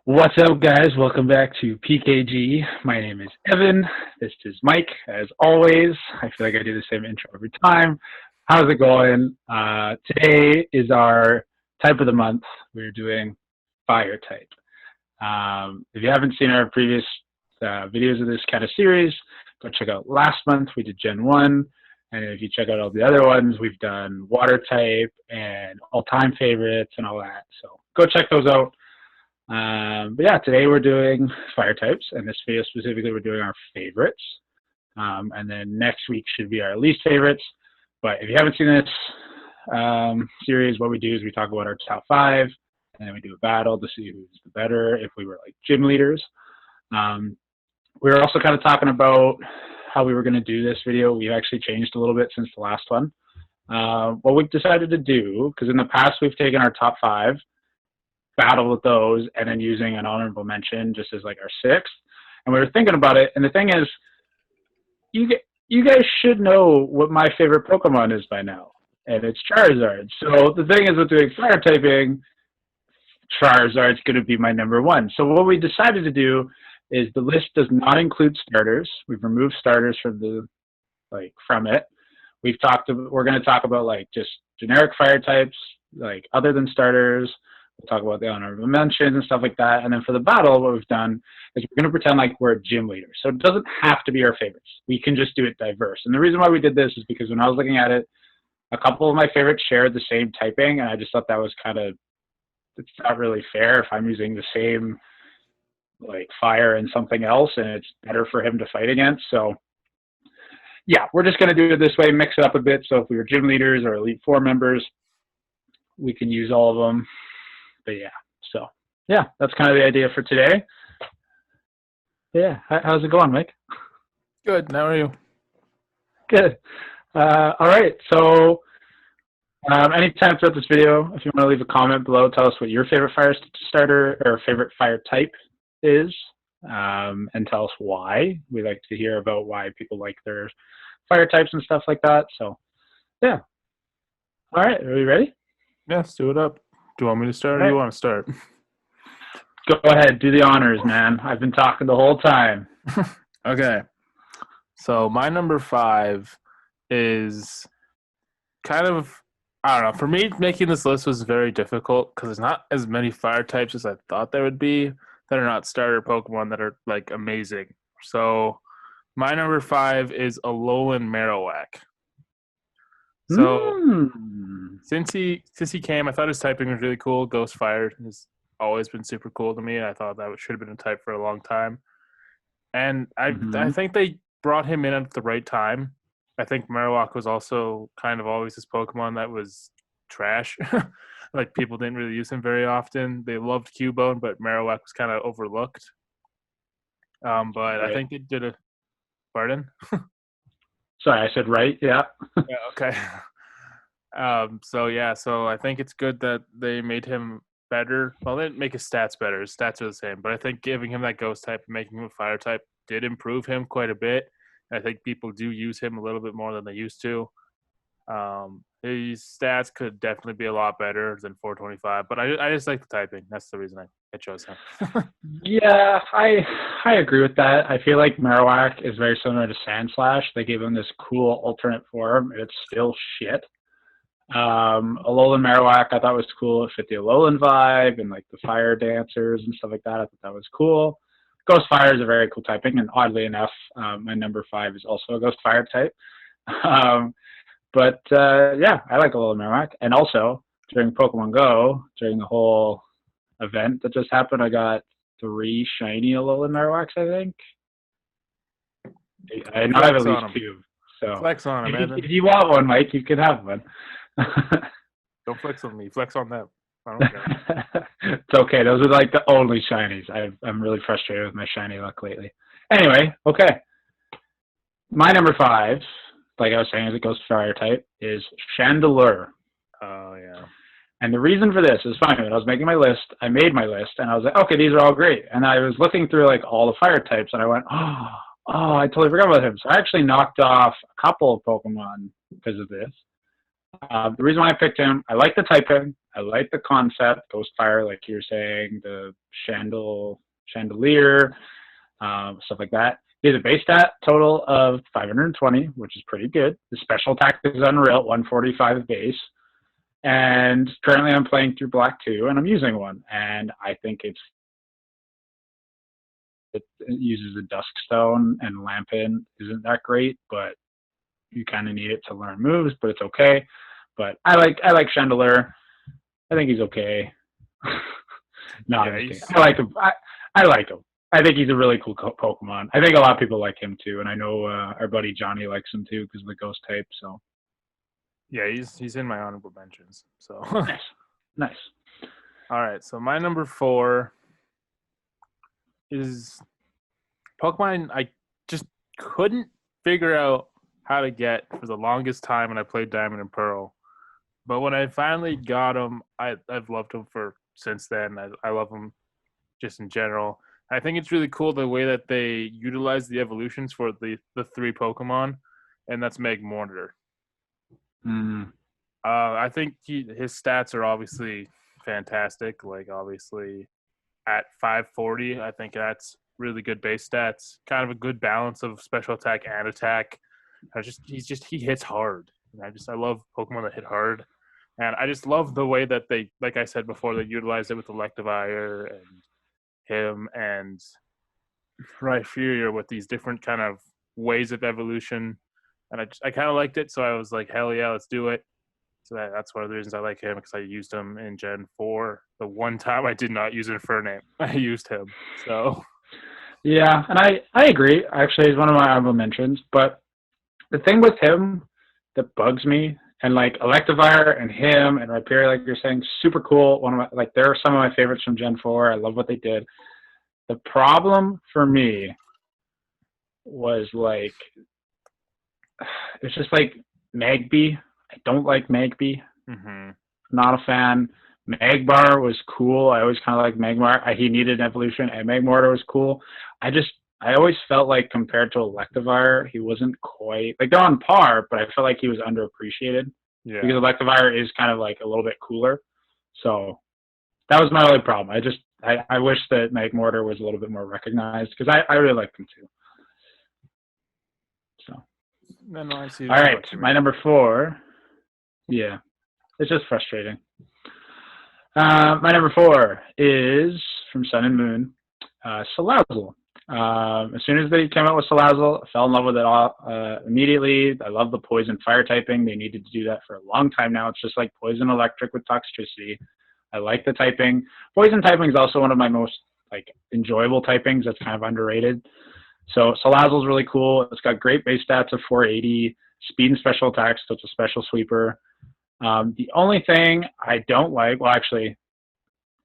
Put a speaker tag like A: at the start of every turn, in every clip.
A: What's up, guys? Welcome back to PKG. My name is Evan. This is Mike, as always. I feel like I do the same intro every time. How's it going? Today is our type of the month. We're doing fire type. If you haven't seen our previous videos of this kind of series, go check out last month. We did Gen 1. And if you check out all the other ones, we've done water type and all-time favorites and all that. So go check those out. But yeah, today we're doing fire types, and this video specifically we're doing our favorites. And then next week should be our least favorites. But if you haven't seen this series, what we do is we talk about our top 5, and then we do a battle to see who's the better if we were like gym leaders. We were also kind of talking about how we were going to do this video. We've actually changed a little bit since the last one. What we've decided to do, because in the past we've taken our top 5, battle with those, and then using an honorable mention just as like our 6th. And we were thinking about it, and the thing is, you guys should know what my favorite Pokemon is by now, and it's Charizard. So the thing is, with doing fire typing, Charizard's going to be my number 1. So what we decided to do is the list does not include starters. We've removed starters from it. We're going to talk about like just generic fire types, like other than starters. We'll talk about the honorable mentions and stuff like that. And then for the battle, what we've done is we're going to pretend like we're a gym leader. So it doesn't have to be our favorites. We can just do it diverse. And the reason why we did this is because when I was looking at it, a couple of my favorites shared the same typing, and I just thought that was it's not really fair if I'm using the same like fire and something else, and it's better for him to fight against. So yeah, we're just going to do it this way, mix it up a bit. So if we were gym leaders or Elite 4 members, we can use all of them. But yeah, so yeah, that's kind of the idea for today. Yeah, how's it going, Mike?
B: Good. How are you?
A: Good. All right. So anytime throughout this video, if you want to leave a comment below, tell us what your favorite fire starter or favorite fire type is, and tell us why. We like to hear about why people like their fire types and stuff like that. So yeah. All right. Are we ready?
B: Yeah, let's do it up. Do you want me to start or do you want to start?
A: Go ahead. Do the honors, man. I've been talking the whole time.
B: Okay. So my number 5 is kind of, I don't know. For me, making this list was very difficult because there's not as many fire types as I thought there would be that are not starter Pokemon that are like amazing. So my number 5 is ALOLAN MAROWAK. So since he came, I thought his typing was really cool. Ghost Fire has always been super cool to me. I thought that should have been a type for a long time. And I think they brought him in at the right time. I think MAROWAK was also kind of always this Pokemon that was trash. Like people didn't really use him very often. They loved Cubone, but MAROWAK was kind of overlooked. But right. I think it did a pardon?
A: Sorry, I said right. Yeah.
B: Yeah. Okay. So I think it's good that they made him better. Well, they didn't make his stats better. His stats are the same, but I think giving him that ghost type and making him a fire type did improve him quite a bit. I think people do use him a little bit more than they used to. His stats could definitely be a lot better than 425, but I just like the typing. That's the reason I chose him.
A: Yeah, I agree with that. I feel like MAROWAK is very similar to Sandslash. They gave him this cool alternate form, and it's still shit. ALOLAN MAROWAK I thought was cool. It fit the ALOLAN vibe and like the fire dancers and stuff like that. I thought that was cool. Ghost Fire is a very cool typing, and oddly enough, my number 5 is also a Ghost Fire type. But yeah, I like ALOLAN MAROWAK. And also, during Pokemon Go, during the whole event that just happened, I got 3 shiny ALOLAN MAROWAKs, I think. I know I have at least 2. So
B: flex on him, man.
A: If you want one, Mike, you can have one.
B: Don't flex on me. Flex on them. I don't care.
A: It's okay. Those are like the only shinies. I'm really frustrated with my shiny luck lately. Anyway, okay. My number 5, like I was saying, as a Ghost Fire type, is Chandelure.
B: Oh, yeah.
A: And the reason for this is funny. When I was making my list, I made my list, and I was like, okay, these are all great. And I was looking through like all the fire types, and I went, oh, I totally forgot about him. So I actually knocked off a couple of Pokemon because of this. The reason why I picked him, I like the typing, I like the concept, Ghostfire, like you were saying, the chandelier, stuff like that. He has a base stat total of 520, which is pretty good. The special attack is unreal, 145 base. And currently I'm playing through Black 2, and I'm using one. And I think it uses a Duskstone, and Lampin isn't that great, but you kind of need it to learn moves, but it's okay. But I like Chandelier. I think he's okay. No, yeah, I like him. I like him. I think he's a really cool Pokemon. I think a lot of people like him too, and I know our buddy Johnny likes him too because of the ghost type. So
B: yeah, he's in my honorable mentions. So
A: nice.
B: All right, so my number 4 is Pokemon I just couldn't figure out how to get for the longest time when I played Diamond and Pearl. But when I finally got him, I've loved him since then. I love him just in general. I think it's really cool the way that they utilize the evolutions for the 3 Pokemon, and that's MAGMORTAR. I think his stats are obviously fantastic. Like, obviously, at 540, I think that's really good base stats. Kind of a good balance of special attack and attack. He hits hard. And I love Pokemon that hit hard. And I just love the way that they, like I said before, they utilize it with Electivire and him and Rhyperior with these different kind of ways of evolution. And I kind of liked it, so I was like, hell yeah, let's do it. So that's one of the reasons I like him, because I used him in Gen 4. The one time I did not use Infernape, I used him. So
A: yeah, and I agree. Actually, he's one of my honorable mentions. But the thing with him that bugs me, and like Electivire and him and Rhyperior, like you're saying, super cool. They're some of my favorites from Gen 4. I love what they did. The problem for me was like, it's just like Magby. I don't like Magby. Not a fan. Magmar was cool. I always kind of liked Magmar. He needed an evolution, and Magmortar was cool. I always felt like compared to Electivire, he wasn't quite like, they're on par, but I felt like he was underappreciated. Yeah. Because Electivire is kind of like a little bit cooler. So that was my only problem. I wish that Magmortar was a little bit more recognized, because I really like him too. So.
B: No, I see.
A: All right, my number 4. Yeah, it's just frustrating. My number 4 is from Sun and Moon, Salazzle. As soon as they came out with Salazzle, I fell in love with it all immediately. I love the poison fire typing. They needed to do that for a long time now. It's just like poison electric with toxicity. I like the typing. Poison typing is also one of my most enjoyable typings. That's kind of underrated. So Salazzle's really cool. It's got great base stats of 480, speed and special attacks, so it's a special sweeper. The only thing I don't like, well, actually,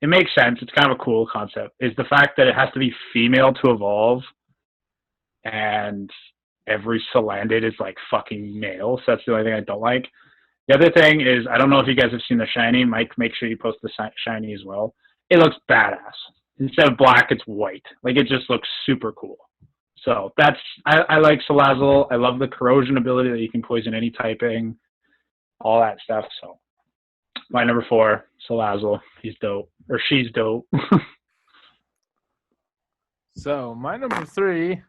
A: it makes sense. It's kind of a cool concept, is the fact that it has to be female to evolve, and every Salandit is fucking male. So that's the only thing I don't like. The other thing is, I don't know if you guys have seen the shiny. Mike, make sure you post the shiny as well. It looks badass. Instead of black, it's white. It just looks super cool. So I like Salazzle. I love the corrosion ability that you can poison any typing, all that stuff. So my number 4, Salazzle. He's dope. Or she's dope.
B: So my number 3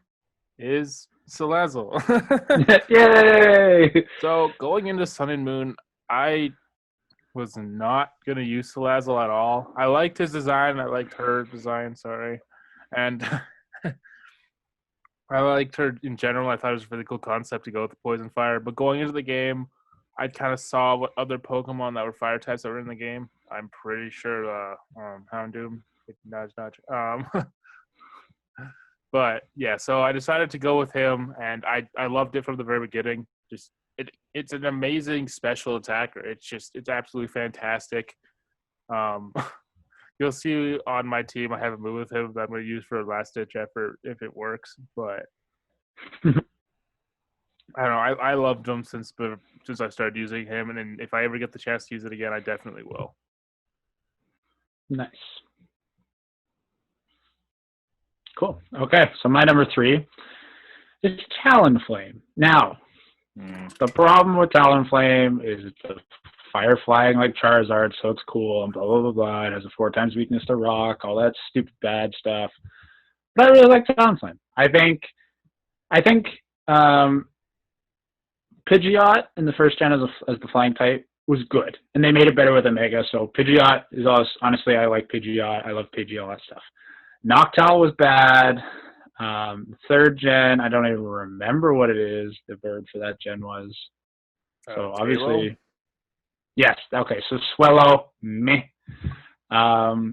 B: is Salazzle.
A: Yay!
B: So going into Sun and Moon, I was not going to use Salazzle at all. I liked his design. I liked her design, sorry. And I liked her in general. I thought it was a really cool concept to go with the poison fire. But going into the game, I kind of saw what other Pokemon that were fire types that were in the game. I'm pretty sure Houndoom. Nudge. But yeah, so I decided to go with him, and I loved it from the very beginning. Just it's an amazing special attacker. It's absolutely fantastic. You'll see on my team, I have a move with him that I'm going to use for a last-ditch effort if it works. But I don't know. I loved him since I started using him, and if I ever get the chance to use it again, I definitely will.
A: Nice. Cool. Okay, so my number 3 is Talonflame. Now, The problem with Talonflame is it's a fire flying like Charizard, so it's cool, and blah, blah, blah, blah. It has a 4 times weakness to rock, all that stupid bad stuff. But I really like Talonflame. I think Pidgeot in the first gen as the flying type was good, and they made it better with Omega, so Pidgeot is honestly, I like Pidgeot. I love Pidgey, all that stuff. Noctowl was bad. Third gen, I don't even remember what it is, the bird for that gen was. So obviously,
B: Talo?
A: yes, okay, so Swellow, meh. But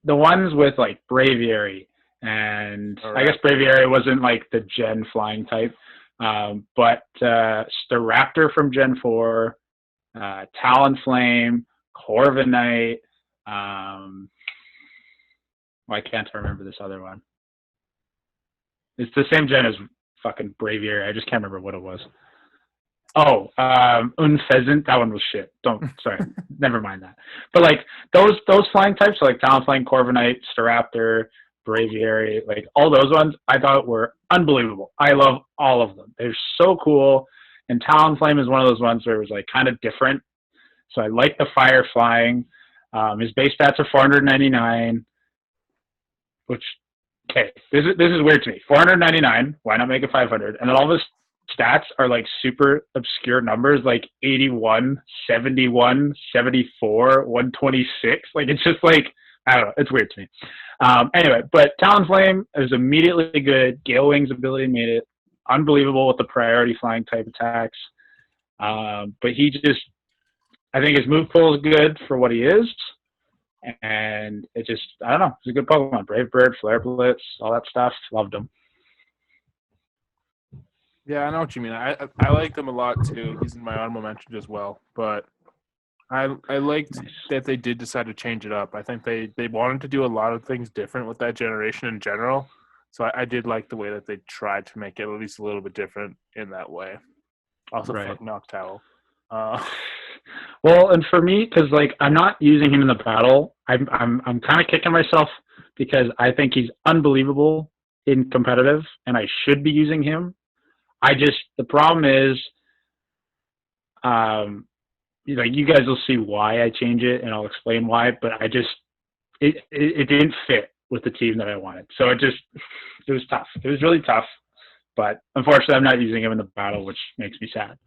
A: the ones with like Braviary, and I guess Braviary wasn't like the gen flying type, but Staraptor from Gen 4, Talonflame, Corviknight, why can't I remember this other one? It's the same gen as fucking Braviary. I just can't remember what it was. Oh, Unfezant. That one was shit. Sorry. Never mind that. But like those flying types, so like Talonflame, Corviknight, Staraptor, Braviary, like all those ones, I thought were unbelievable. I love all of them. They're so cool. And Talonflame is one of those ones where it was like kind of different. So I like the fire flying. His base stats are 499. Which, okay, this is weird to me. 499, why not make it 500? And then all of his stats are like super obscure numbers, like 81, 71, 74, 126. Like, it's just like, I don't know, it's weird to me. Anyway, but Talonflame is immediately good. Gale Wing's ability made it unbelievable with the priority flying type attacks. But he just, I think his move pool is good for what he is. And it just, I don't know, it's a good Pokemon. Brave Bird, Flare Blitz, all that stuff. Loved him.
B: Yeah, I know what you mean. I like him a lot too. He's in my honorable mention as well. But I liked that they did decide to change it up. I think they wanted to do a lot of things different with that generation in general. So I did like the way that they tried to make it at least a little bit different in that way. Also, fuck Noctowl.
A: Well, and for me, because like I'm not using him in the battle, I'm kind of kicking myself because I think he's unbelievable in competitive, and I should be using him. The problem is, you guys will see why I change it, and I'll explain why. But it didn't fit with the team that I wanted, so it was tough. It was really tough, but unfortunately, I'm not using him in the battle, which makes me sad.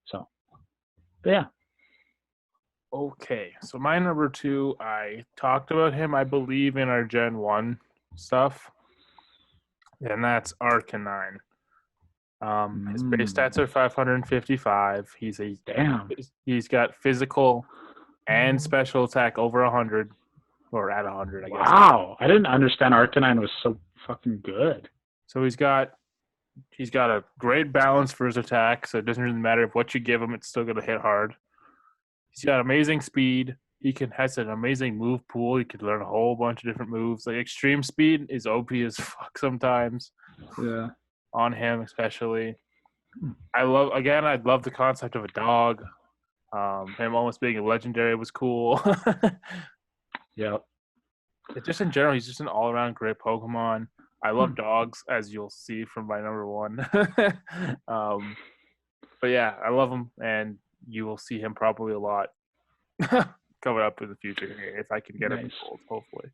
A: So, but yeah.
B: Okay, so my number 2, I talked about him, I believe, in our Gen 1 stuff, and that's Arcanine. His base stats are 555. He's got physical and special attack over 100, or at 100, I guess.
A: Wow, I didn't understand Arcanine was so fucking good.
B: So he's got a great balance for his attack, so it doesn't really matter what you give him, it's still going to hit hard. He's got amazing speed. He has an amazing move pool. He can learn a whole bunch of different moves. Like extreme speed is OP as fuck sometimes.
A: Yeah.
B: On him especially. I love the concept of a dog. Him almost being a legendary was cool.
A: Yeah.
B: Just in general, he's just an all-around great Pokemon. I love dogs, as you'll see from my number 1. But yeah, I love him, and you will see him probably a lot coming up in the future if I can get him in gold, hopefully.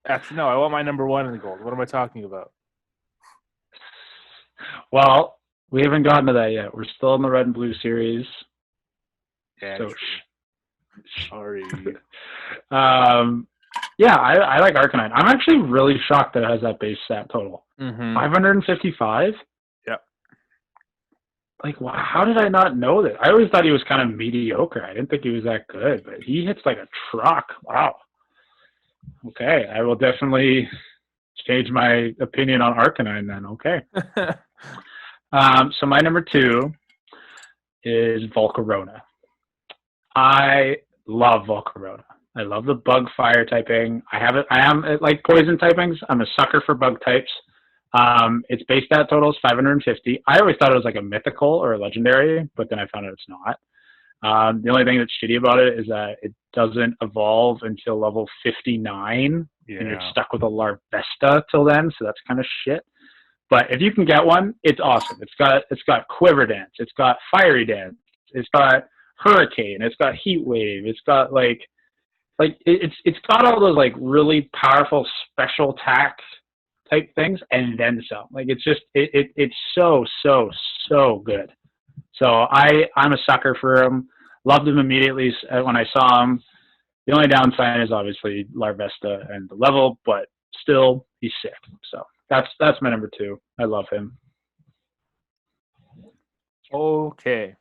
B: Actually, no, I want my number 1 in the gold. What am I talking about?
A: Well, we haven't gotten to that yet. We're still in the Red and Blue series.
B: Yeah,
A: so
B: sorry.
A: Yeah, I like Arcanine. I'm actually really shocked that it has that base stat total. 555?
B: Yep.
A: Like, how did I not know that? I always thought he was kind of mediocre. I didn't think he was that good, but he hits like a truck. Wow. Okay, I will definitely change my opinion on Arcanine then. Okay. So my number 2 is Volcarona. I love Volcarona. I love the bug fire typing. I am like poison typings. I'm a sucker for bug types. Its base stat total is 550. I always thought it was like a mythical or a legendary, but then I found out it's not. The only thing that's shitty about it is that it doesn't evolve until level 59, and you're stuck with a Larvesta till then, so that's kind of shit. But if you can get one, it's awesome. It's got Quiver Dance, it's got Fiery Dance, it's got Hurricane, it's got Heat Wave, it's got it's got all those like really powerful special attack type things and then some. Like it's just it's so good. So I'm a sucker for him. Loved him immediately when I saw him. The only downside is obviously Larvesta and the level, but still he's sick. So that's my number 2. I love him.
B: Okay.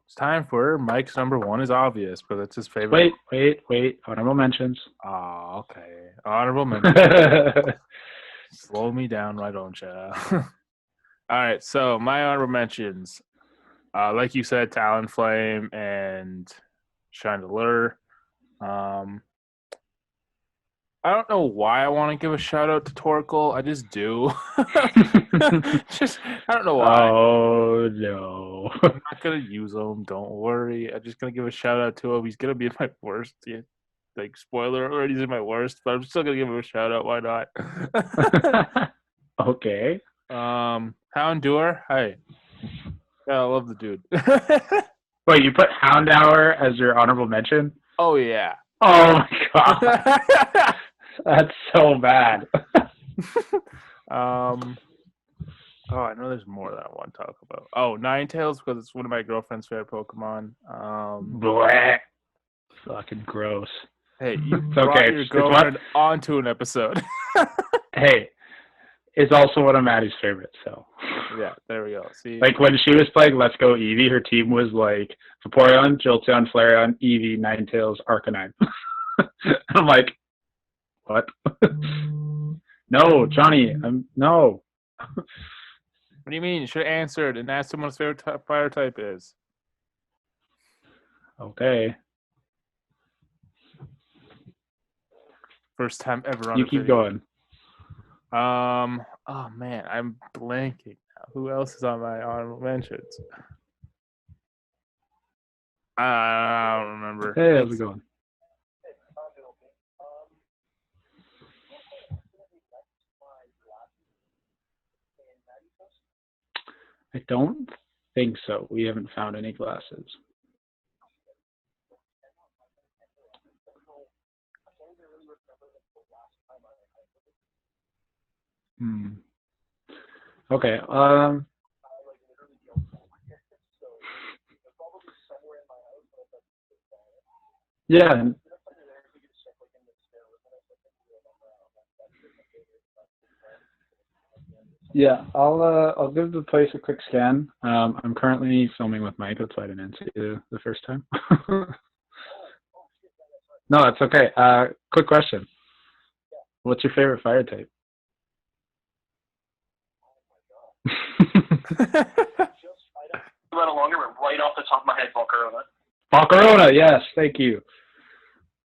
B: It's time for Mike's number 1 is obvious, but that's his favorite.
A: Wait. Honorable mentions.
B: Oh, okay. Honorable mentions. Slow me down, why don't you? All right, so my honorable mentions. Like you said, Talonflame and Chandelure. I don't know why I want to give a shout out to Torkoal. I just do. I don't know why.
A: Oh no.
B: I'm not gonna use him. Don't worry. I'm just gonna give a shout out to him. He's gonna be in my worst. Yeah, like spoiler already, he's in my worst, but I'm still gonna give him a shout out. Why not?
A: Okay.
B: Houndoom. Hey. Yeah, I love the dude.
A: Wait, you put Houndour as your honorable mention?
B: Oh yeah.
A: Oh my god. That's so bad.
B: Oh, I know there's more that I want to talk about. Oh, Ninetales, because it's one of my girlfriend's favorite Pokemon.
A: Blech. Fucking gross.
B: Hey, you brought your girlfriend onto an episode.
A: Hey, it's also one of Maddie's favorites, so.
B: Yeah, there we go. See,
A: like when she was playing Let's Go Eevee, her team was like Vaporeon, Jolteon, Flareon, Eevee, Ninetales, Arcanine. I'm like, what? No, Johnny, no.
B: What do you mean? You should have answered and asked him what his favorite fire type is.
A: Okay.
B: First time ever on
A: You keep going.
B: Oh man, I'm blanking now. Who else is on my honorable mentions? I don't remember.
A: Hey, how's it going? I don't think so. We haven't found any glasses. Okay. Yeah. Yeah, I'll give the place a quick scan. I'm currently filming with Mike. That's why I didn't see you the first time. No, it's okay. Quick question. What's your favorite fire type?
C: Let alone right off the top of my head, Volcarona.
A: Volcarona, yes, thank you.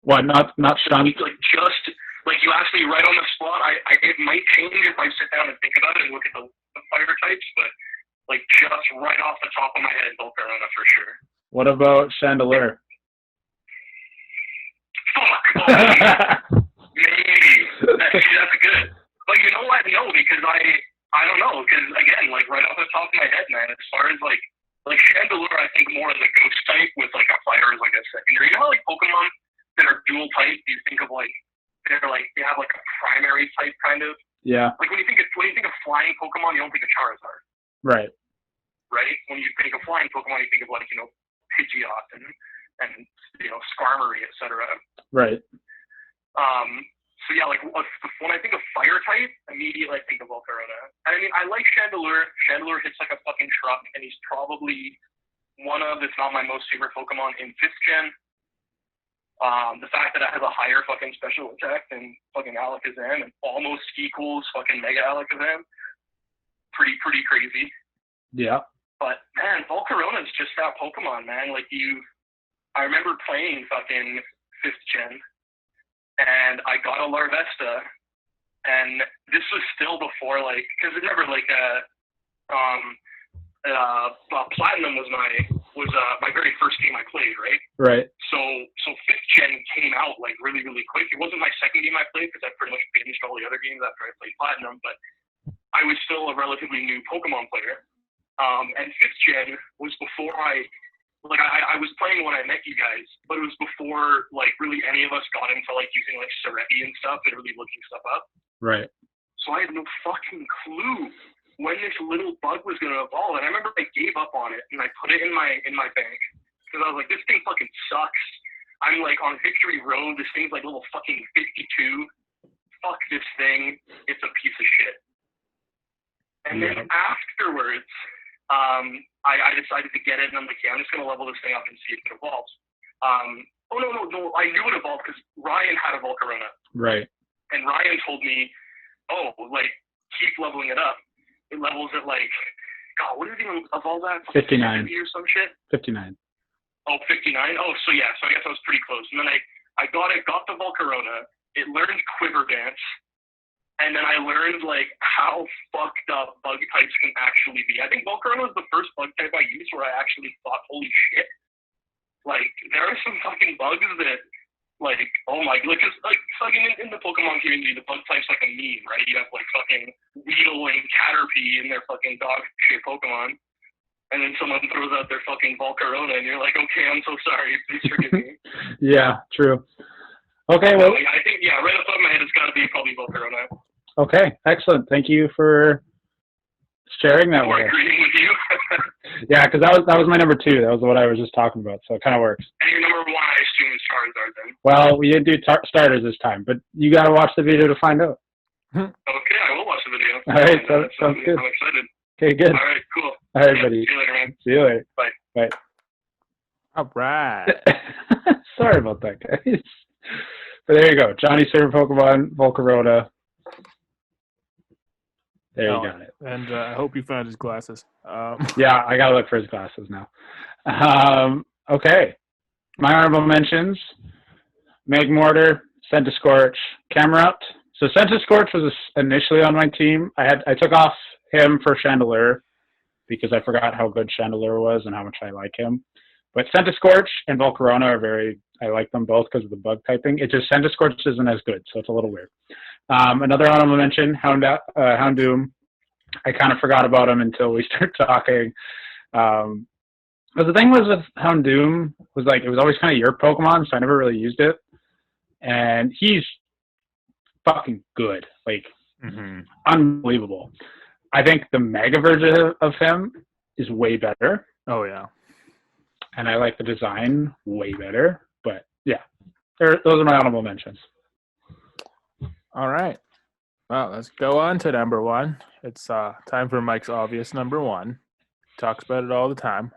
A: What? Not Sean?
C: Like you asked me right on the spot. It might change if I sit down and think about it and look at the fire types, but like just right off the top of my head, Volcarona for sure.
A: What about Chandelure?
C: Fuck. Maybe. That's good. But you know what? No, because I don't know. Because again, like right off the top of my head, man. As far as like Chandelure, I think more as a ghost type with like a fire as like a secondary. You know how like Pokemon that are dual type, you think of like they have like a primary type kind of.
A: Yeah.
C: Like when you think of flying Pokemon, you don't think of Charizard.
A: Right.
C: Right. When you think of flying Pokemon, you think of like Pidgeot and Skarmory, etc.
A: Right.
C: So yeah, like when I think of fire type, immediately I think of Volcarona. I mean, I like Chandelure. Chandelure hits like a fucking truck, and he's probably one of, if not my most favorite Pokemon in 5th gen. The fact that it has a higher fucking special attack than fucking Alakazam and almost equals fucking Mega Alakazam. Pretty crazy.
A: Yeah.
C: But man, Volcarona is just that Pokemon, man. Like I remember playing fucking 5th gen. And I got a Larvesta, and this was still before, like, because remember, like, Platinum was my very first game I played, right?
A: Right.
C: So 5th gen came out like really, really quick. It wasn't my second game I played because I pretty much binged all the other games after I played Platinum, but I was still a relatively new Pokemon player. And 5th gen was before I was playing when I met you guys, but it was before, like, really any of us got into, like, using, like, Cerebi and stuff and really looking stuff up.
A: Right.
C: So I had no fucking clue when this little bug was going to evolve. And I remember I gave up on it, and I put it in my bank, because I was like, this thing fucking sucks. I'm, like, on Victory Road. This thing's, like, level fucking 52. Fuck this thing. It's a piece of shit. And then afterwards, I decided to get it, and I'm like, yeah, I'm just going to level this thing up and see if it evolves. No, I knew it evolved because Ryan had a Volcarona.
A: Right.
C: And Ryan told me, oh, like, keep leveling it up. It levels at, like, God, what did it even evolve at?
A: 59.
C: Or some shit?
A: 59.
C: Oh, 59? Oh, so yeah, so I guess I was pretty close. And then I got the Volcarona. It learned Quiver Dance. And then I learned, like, how fucked up bug types can actually be. I think Volcarona was the first bug type I used where I actually thought, holy shit. Like, there are some fucking bugs that, like, oh my, like, just, like, fucking in the Pokemon community, the bug type's like a meme, right? You have, like, fucking Weedle and Caterpie in their fucking dog-shit Pokemon. And then someone throws out their fucking Volcarona, and you're like, okay, I'm so sorry. Please forgive me.
A: Yeah, true. Okay, well.
C: I think, yeah, right off the top of my head, it's got to be probably Volcarona.
A: Okay, excellent. Thank you for sharing that with us.
C: Agreeing with you.
A: Yeah, because that was my number 2. That was what I was just talking about, so it kind of works.
C: And your number 1, I assume, is Charizard then.
A: Well, we didn't do starters this time, but you got to watch the video to find out.
C: Okay, I will watch the video.
A: All right, sounds good.
C: I'm excited.
A: Okay, good.
C: All right, cool.
A: All right, buddy.
C: See you later, man.
A: See you later.
C: Bye.
A: Bye.
B: All right.
A: Sorry about that, guys. But there you go. Johnny's favorite Pokemon, Volcarona. There you got it.
B: And I hope you found his glasses.
A: Yeah, I got to look for his glasses now. Okay. My honorable mentions, Magmortar, Centiskorch, Camerupt. So Centiskorch was initially on my team. I took off him for Chandelure because I forgot how good Chandelure was and how much I like him. But Centiskorch and Volcarona are I like them both because of the bug typing. It's just Centiskorch isn't as good, so it's a little weird. Another honorable mention, Houndoom. I kind of forgot about him until we started talking. But the thing was with Houndoom was like, it was always kind of your Pokemon, so I never really used it. And he's fucking good. Like, unbelievable. I think the Mega version of him is way better.
B: Oh, yeah.
A: And I like the design way better. But, yeah, those are my honorable mentions.
B: All right. Well, let's go on to number 1. It's time for Mike's obvious number 1. Talks about it all the time.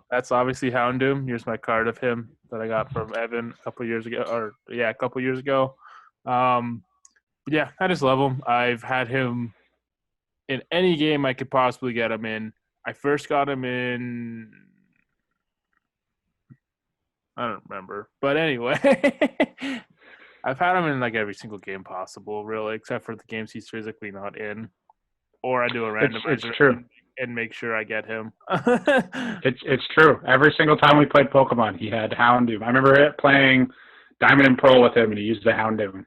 B: That's obviously Houndoom. Here's my card of him that I got from Evan a couple years ago. Yeah, I just love him. I've had him in any game I could possibly get him in. I first got him in, I don't remember. But anyway, I've had him in like every single game possible, really, except for the games he's physically not in. Or I do a randomizer
A: it's true.
B: And make sure I get him.
A: It's true. Every single time we played Pokemon, he had Houndoom. I remember playing Diamond and Pearl with him, and he used the Houndoom.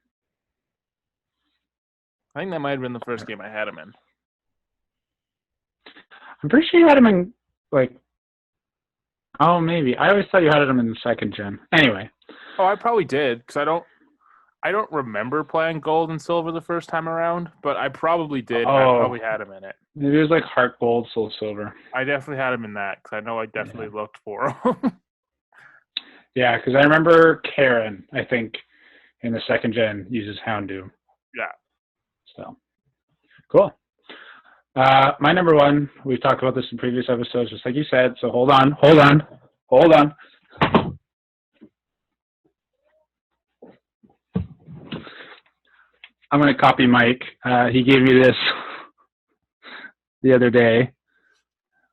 B: I think that might have been the first game I had him in.
A: I'm pretty sure you had him in, like, oh, maybe. I always thought you had him in the 2nd gen. Anyway.
B: Oh, I probably did, because I don't remember playing Gold and Silver the first time around, but I probably did. I probably had him in it.
A: Maybe it was like Heart Gold, Soul Silver.
B: I definitely had him in that, because I know I definitely looked for him.
A: Yeah, because I remember Karen, I think, in the 2nd gen uses Houndoom.
B: Yeah.
A: So, cool. My number 1, we've talked about this in previous episodes, just like you said, so hold on. I'm going to copy Mike. He gave me this the other day,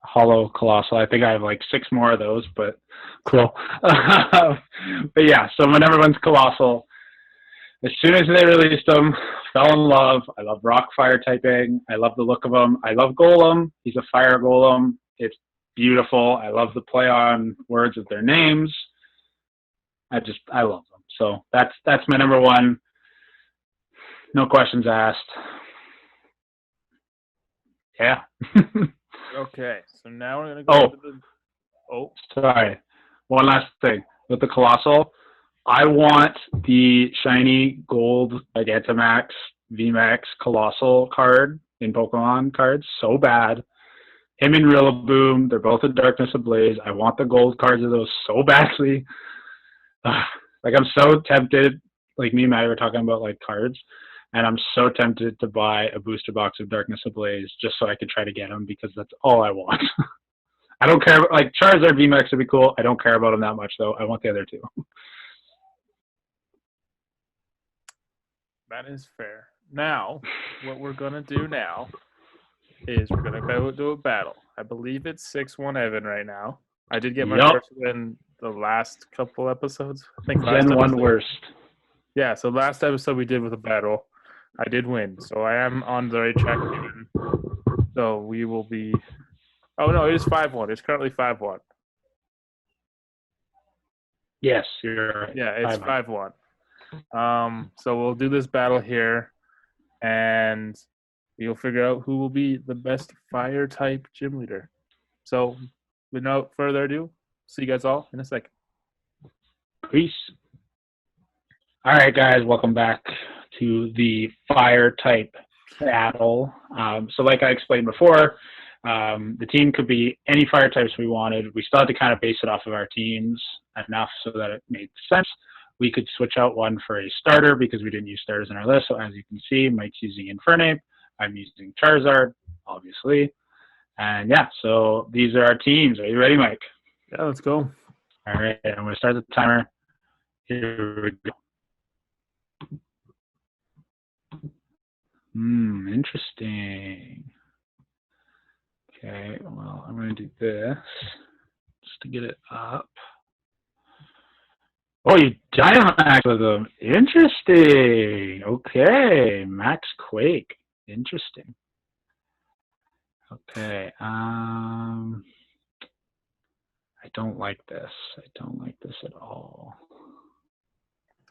A: Hollow Colossal. I think I have like 6 more of those, but cool. But yeah, so my number 1's Colossal. As soon as they released them, fell in love. I love rock fire typing. I love the look of them. I love Golem. He's a fire golem. It's beautiful. I love the play on words of their names. I love them. So that's my number 1. No questions asked. Yeah.
B: Okay, so now we're gonna go to the. Oh,
A: sorry. One last thing with the Colossal. I want the shiny gold Gigantamax VMAX Colossal card in Pokemon cards so bad. Him and Rillaboom, they're both in Darkness Ablaze. I want the gold cards of those so badly. Like, I'm so tempted. Like, me and Maddie were talking about, like, cards. And I'm so tempted to buy a booster box of Darkness Ablaze just so I can try to get them because that's all I want. I don't care. Like, Charizard VMAX would be cool. I don't care about them that much, though. I want the other two.
B: that is fair. Now, what we're going to do now is we're going to go do a battle. I believe it's 6-1 Evan right now. I did get my first win the last couple episodes. I think
A: Gen 1 worst.
B: Yeah, so last episode we did with a battle. I did win, so I am on the right track again. So we will be... Oh, no, it is 5-1. It's currently 5-1.
A: Yes, you're right.
B: Yeah, it's 5-1. So we'll do this battle here, and we'll figure out who will be the best fire-type gym leader. So, without further ado, see you guys all in a second.
A: Peace. All right, guys, welcome back to the fire-type battle. So like I explained before, the team could be any fire types we wanted. We still had to kind of base it off of our teams enough so that it made sense. We could switch out one for a starter because we didn't use starters in our list. So as you can see, Mike's using Infernape. I'm using Charizard, obviously. And yeah, so these are our teams. Are you ready, Mike?
B: Yeah, let's go.
A: All right, I'm going to start the timer. Here we go. Interesting. Okay, well, I'm going to do this just to get it up. Oh, you Dynamax with them. Interesting. Okay, Max Quake. Interesting. Okay, I don't like this. I don't like this at all.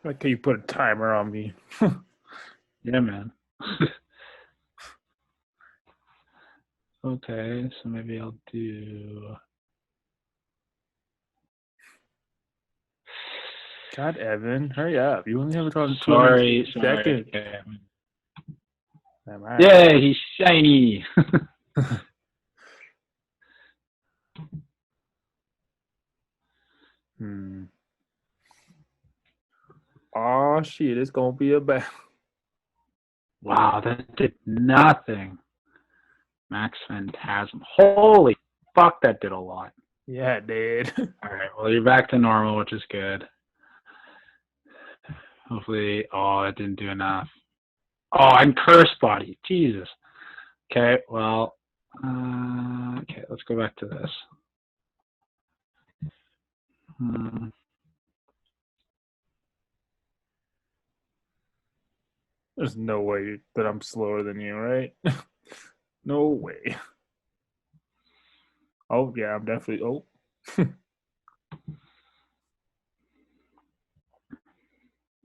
B: Like how you put a timer on me.
A: Yeah, man. Okay, so maybe I'll do...
B: God, Evan, hurry up. You only have it on 2
A: seconds. Okay.
B: Right.
A: Yeah, he's shiny.
B: Oh, shit, it's going to be a battle.
A: Wow, that did nothing. Max Phantasm. Holy fuck, that did a lot.
B: Yeah, it did.
A: All right, well, you're back to normal, which is good. Hopefully, oh, that didn't do enough. Oh, I'm Curse Body. Jesus. Okay, well, okay, let's go back to this.
B: There's no way that I'm slower than you, right? No way. Oh, yeah, I'm definitely... Oh.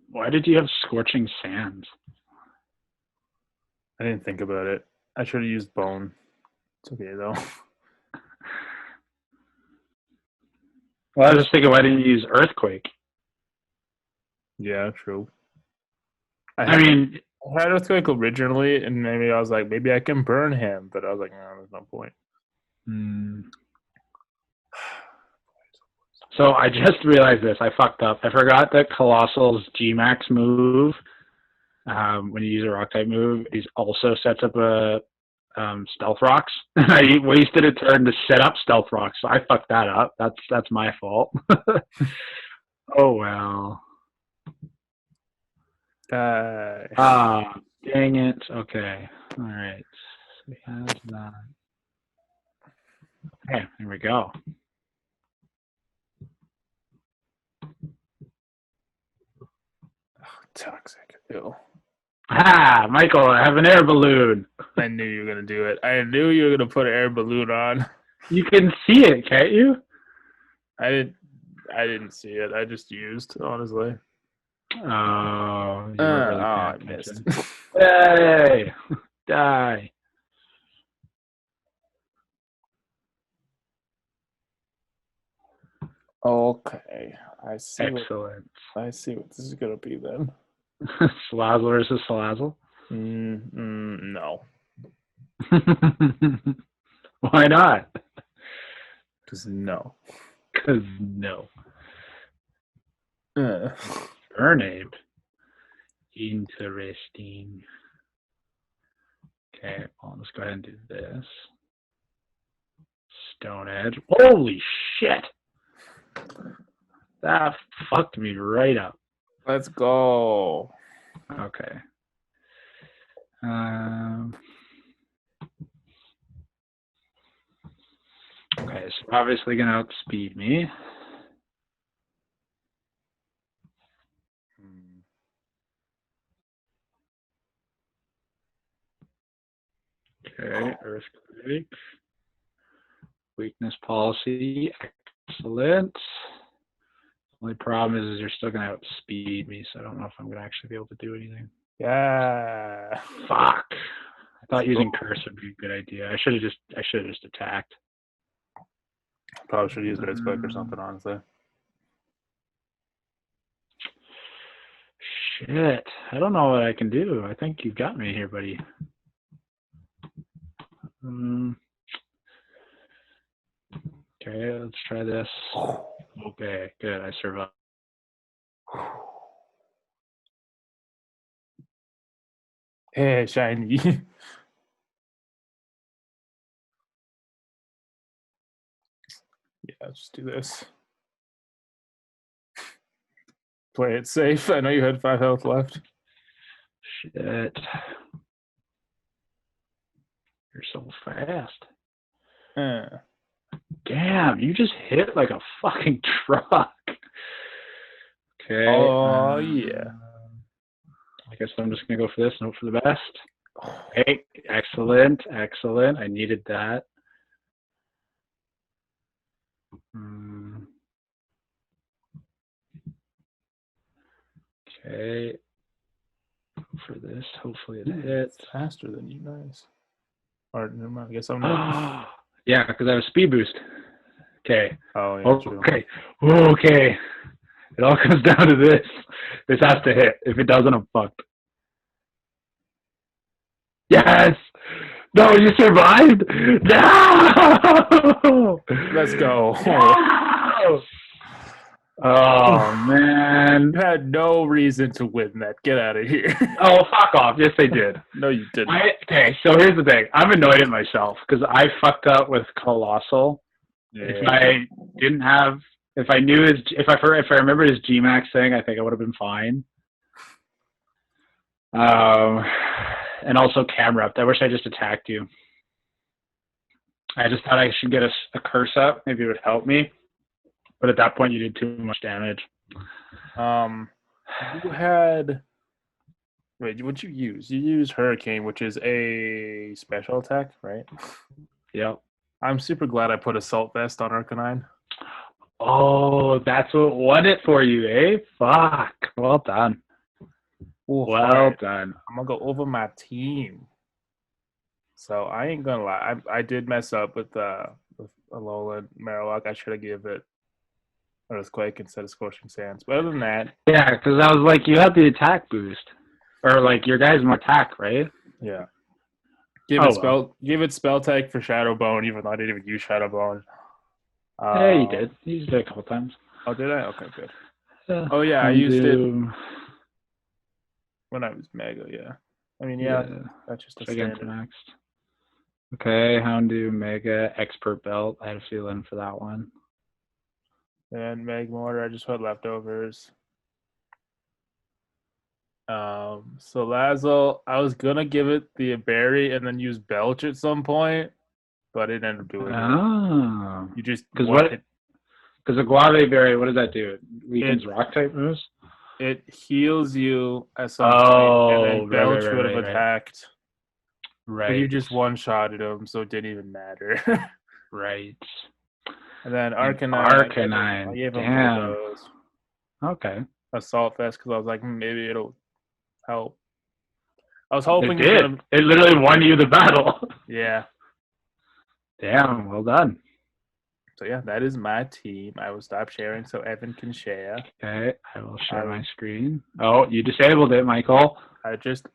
A: Why did you have Scorching Sands?
B: I didn't think about it. I should have used Bone. It's okay, though.
A: Well, I was just thinking, why didn't you use Earthquake?
B: Yeah, true.
A: I mean...
B: I had Earthquake originally, and maybe I was like, maybe I can burn him. But I was like, no, there's no point.
A: So I just realized this. I fucked up. I forgot that Colossal's G-Max move, when you use a Rock-type move, he also sets up a Stealth Rocks. And I wasted a turn to set up Stealth Rocks, so I fucked that up. That's my fault. Oh, well. Dang it. Okay. All right. So he has that. Okay, here we go.
B: Toxic. Ew.
A: Ah, Michael, I have an air balloon.
B: I knew you were going to do it. I knew you were going to put an air balloon on.
A: You can see it, can't you?
B: I didn't see it. I just used, honestly.
A: Oh, you weren't really
B: I
A: paying
B: missed.
A: attention. Hey! Die.
B: Okay, I see.
A: Excellent.
B: I see what this is gonna be then.
A: Salazzle versus Salazzle?
B: No.
A: Why not?
B: Because no.
A: Because no.
B: Uh.
A: Burnape. Interesting. Okay, well, let's go ahead and do this. Stone Edge. Holy shit! That fucked me right up.
B: Let's go.
A: Okay. Okay, so obviously gonna outspeed me. Okay, Earthquake. Weakness policy. Excellent. Only problem is you're still gonna outspeed me, so I don't know if I'm gonna actually be able to do anything.
B: Yeah.
A: Fuck. I thought using curse would be a good idea. I should have just attacked.
B: Probably should use Earthquake or something, honestly.
A: Shit. I don't know what I can do. I think you've got me here, buddy. Okay, let's try this. Okay, good. I survived.
B: Hey, shiny. Yeah, let's just do this. Play it safe. I know you had 5 health left.
A: Shit. You're so fast. Damn, you just hit like a fucking truck. Okay.
B: Oh, yeah.
A: I guess I'm just going to go for this and hope for the best. Hey, excellent, excellent. I needed that. Okay. For this, hopefully it hits.
B: Faster than you, nice. Or never mind, I guess I'm not.
A: Yeah, because I have a speed boost. Okay.
B: Oh, yeah, true.
A: Okay. Okay. It all comes down to this. This has to hit. If it doesn't, I'm fucked. Yes! No, you survived? No!
B: Let's go.
A: No! Oh, man.
B: You had no reason to win that. Get out of here.
A: Oh, fuck off. Yes, they did.
B: No, you didn't.
A: Okay, so here's the thing. I'm annoyed at myself because I fucked up with Colossal.
B: Yeah.
A: If I didn't have, if I knew his, if I remembered his Gmax thing, I think I would have been fine. And also camera up. I wish I just attacked you. I just thought I should get a curse up. Maybe it would help me. But at that point, you did too much damage.
B: You had. Wait, what'd you use? You used Hurricane, which is a special attack, right?
A: Yep.
B: I'm super glad I put Assault Vest on Arcanine.
A: Oh, that's what won it for you, eh? Fuck. Well done. Well done.
B: I'm going to go over my team. So I ain't going to lie. I did mess up with ALOLAN MAROWAK. I should have given it Earthquake instead of Scorching Sands. But other than that.
A: Yeah, because I was like, you had the attack boost. Or like your guy's more attack, right?
B: Yeah. Give it spell tag for Shadow Bone, even though I didn't even use Shadow Bone.
A: Yeah, you did. You used it a couple times.
B: Oh, did I? Okay, good. Oh yeah, I used it when I was Mega. Yeah. I mean, yeah. That's just a standard.
A: Next. Okay, Houndoom, Mega, Expert Belt. I had a feeling for that one.
B: And Magmortar, I just put leftovers. So Lazzle, I was gonna give it the berry and then use Belch at some point, but I didn't end up doing it.
A: Oh.
B: You just
A: because the Guave berry, what does that do? It weakens rock type moves.
B: It heals you at some point, and then Belch would have attacked.
A: Right.
B: But you just one-shotted him, so it didn't even matter.
A: Right.
B: And then Arcanine.
A: I gave him
B: those.
A: Okay.
B: assault vest because I was like, maybe it'll help. I was
A: It
B: hoping
A: did. It literally won you the battle.
B: Yeah.
A: Damn, well done.
B: So yeah, that is my team. I will stop sharing so Evan can share.
A: Okay, I will share my screen. Oh, you disabled it, Michael.
B: I just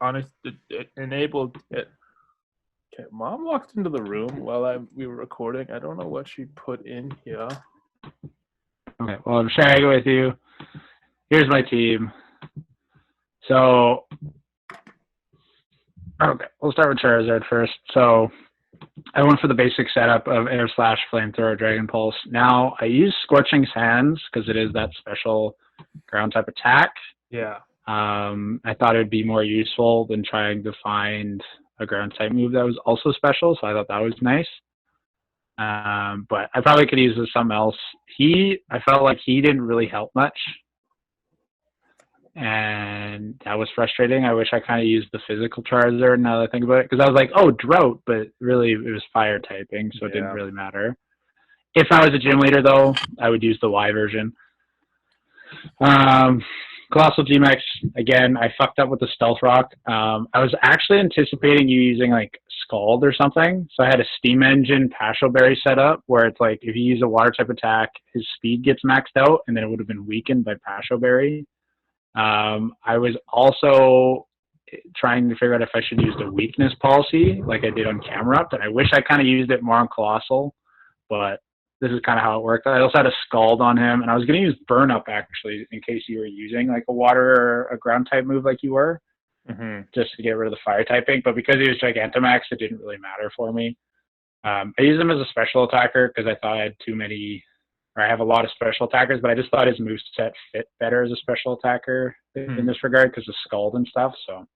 B: enabled it. Okay, Mom walked into the room while we were recording. I don't know what she put in here.
A: Okay, well, I'm sharing it with you. Here's my team. So, okay, we'll start with Charizard first. So, I went for the basic setup of Air Slash, Flamethrower, Dragon Pulse. Now, I use Scorching Sands because it is that special ground type attack.
B: Yeah.
A: I thought it would be more useful than trying to find a ground type move that was also special, so I thought that was nice. But I probably could use something else. I felt like he didn't really help much, and that was frustrating. I wish I kind of used the physical Charizard now that I think about it, because I was like, oh, Drought, but really it was fire typing, so it didn't really matter. If I was a gym leader, though, I would use the Y version. Colossal G-Max, again, I fucked up with the Stealth Rock. I was actually anticipating you using, like, Scald or something. So I had a Steam Engine Pasho Berry set up where it's like if you use a water-type attack, his speed gets maxed out, and then it would have been weakened by Pasho Berry. I was also trying to figure out if I should use the weakness policy like I did on Camerupt, and I wish I kind of used it more on Colossal, but this is kind of how it worked. I also had a Scald on him, and I was going to use Burn Up, actually, in case you were using like a water or a ground type move like you were, just to get rid of the fire typing. But because he was Gigantamax, it didn't really matter for me. I used him as a special attacker because I thought I had I have a lot of special attackers, but I just thought his moveset fit better as a special attacker in this regard because of Scald and stuff. So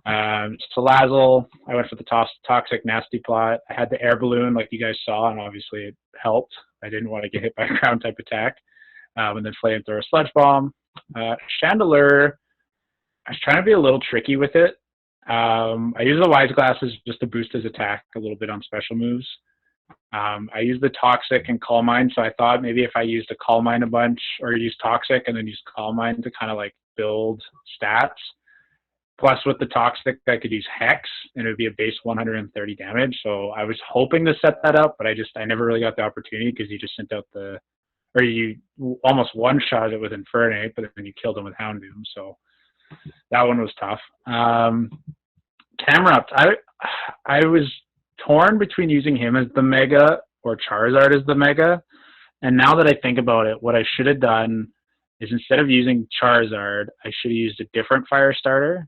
A: Salazzle, I went for the Toxic Nasty Plot. I had the Air Balloon like you guys saw, and obviously it helped. I didn't want to get hit by a ground type attack. And then Flamethrower, Sludge Bomb. Chandelure, I was trying to be a little tricky with it. I used the Wise Glasses just to boost his attack a little bit on special moves. I used the Toxic and Calm Mind, so I thought maybe if I used a Calm Mind a bunch, or used Toxic and then used Calm Mind to kind of like build stats. Plus with the Toxic, I could use Hex, and it would be a base 130 damage. So I was hoping to set that up, but I never really got the opportunity because you just sent out you almost one-shot it with Infernape, but then you killed him with Houndoom. So that one was tough. Camerupt, I was torn between using him as the Mega or Charizard as the Mega. And now that I think about it, what I should have done is instead of using Charizard, I should have used a different fire starter,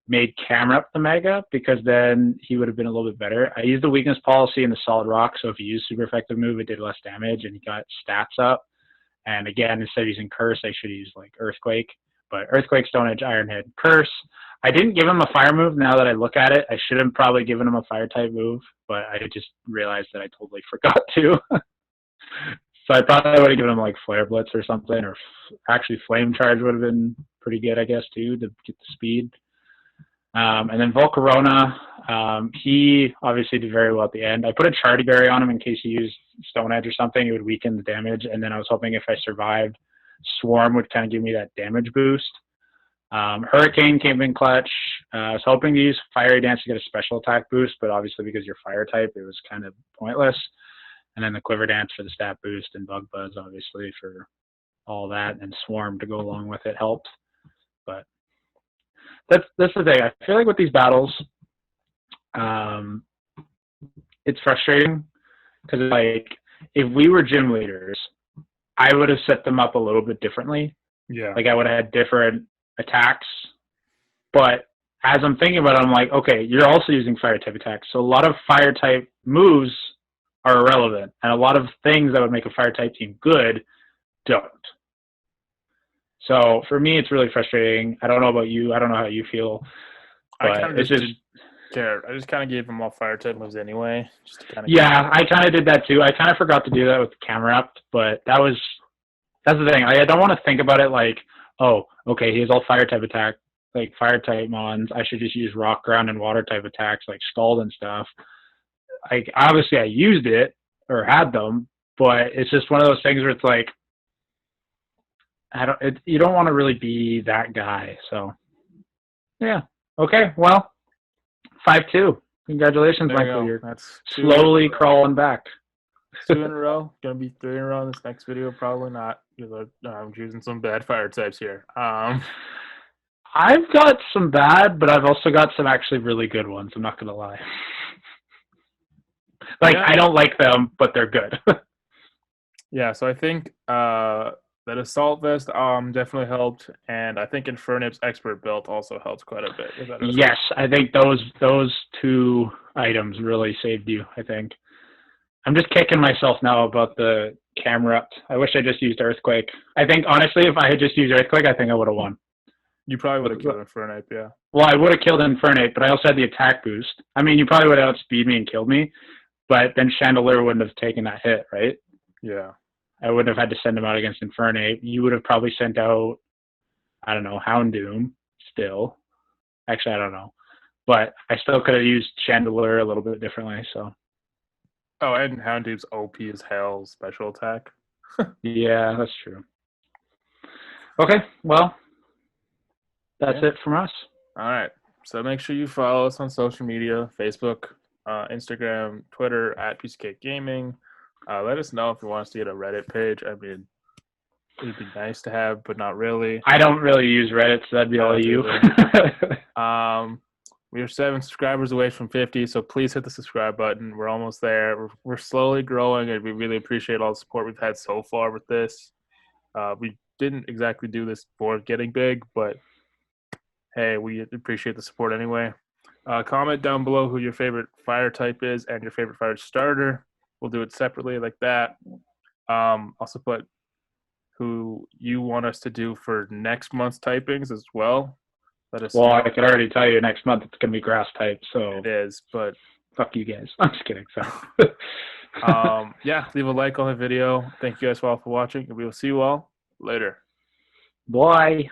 A: made Camerupt the Mega, because then he would have been a little bit better. I used the weakness policy in the Solid Rock, so if you use super effective move, it did less damage, and he got stats up. And again, instead of using Curse, I should use like Earthquake. But Earthquake, Stone Edge, Iron Head, Curse. I didn't give him a fire move. Now that I look at it, I should have probably given him a fire type move, but I just realized that I totally forgot to. So I thought I would have given him like Flare Blitz or something, or actually Flame Charge would have been pretty good, I guess, too, to get the speed. And then Volcarona, he obviously did very well at the end. I put a Chardy Berry on him in case he used Stone Edge or something. It would weaken the damage, and then I was hoping if I survived, Swarm would kind of give me that damage boost. Hurricane came in clutch. I was hoping to use Fiery Dance to get a special attack boost, but obviously because you're fire type, it was kind of pointless. And then the Quiver Dance for the stat boost, and Bug Buzz obviously for all that, and Swarm to go along with it helped. But that's the thing. I feel like with these battles, it's frustrating because like if we were gym leaders, I would have set them up a little bit differently.
B: Yeah.
A: Like I would have had different attacks. But as I'm thinking about it, I'm like, okay, you're also using fire type attacks. So a lot of fire type moves are irrelevant. And a lot of things that would make a fire type team good don't. So for me, it's really frustrating. I don't know about you. I don't know how you feel.
B: I kind of just care. I just kind of gave them all fire type moves anyway. Just to kind of
A: I kind of did that too. I kind of forgot to do that with Camerupt, but that's the thing. I don't want to think about it like, oh, okay, he has all fire type attack, like fire type mons. I should just use rock, ground, and water type attacks like Scald and stuff. Like obviously I used it or had them, but it's just one of those things where it's like, you don't want to really be that guy. So, yeah. Okay. Well, 5-2. Congratulations,
B: There you
A: Michael.
B: go.
A: You're
B: That's
A: slowly crawling back.
B: 2 in a row. Gonna be 3 in a row in this next video. Probably not. I'm choosing some bad fire types here.
A: I've got some bad, but I've also got some actually really good ones. I'm not gonna lie. I don't like them, but they're good.
B: Yeah. So I think that assault vest definitely helped, and I think Infernip's expert belt also helped quite a bit with that.
A: Yes, I think those 2 items really saved you. I think. I'm just kicking myself now about the camera. I wish I just used Earthquake. I think, honestly, if I had just used Earthquake, I think I would have won.
B: You probably would have killed Infernite, yeah.
A: Well, I would have killed Infernite, but I also had the attack boost. I mean, you probably would have outspeed me and killed me, but then Chandelier wouldn't have taken that hit, right?
B: Yeah.
A: I wouldn't have had to send him out against Infernite. You would have probably sent out, I don't know, Houndoom still. Actually, I don't know. But I still could have used Chandelier a little bit differently, so...
B: Oh, and Houndoom's OP as hell special attack.
A: Yeah, that's true. Okay, well, that's it from us.
B: All right. So make sure you follow us on social media, Facebook, Instagram, Twitter, at Piece of Kaake Gaming. Let us know if you want us to get a Reddit page. I mean, it'd be nice to have, but not really.
A: I don't really use Reddit, so that'd be all you.
B: We are 7 subscribers away from 50, so please hit the subscribe button. We're almost there. We're slowly growing, and we really appreciate all the support we've had so far with this. We didn't exactly do this for getting big, but hey, we appreciate the support anyway. Comment down below who your favorite fire type is and your favorite fire starter. We'll do it separately like that. Also put who you want us to do for next month's typings as well.
A: Well, I can already tell you next month it's going to be grass type, so...
B: It is, but...
A: Fuck you guys. I'm just kidding. Sorry.
B: Yeah, leave a like on the video. Thank you guys all for watching, and we will see you all later.
A: Bye.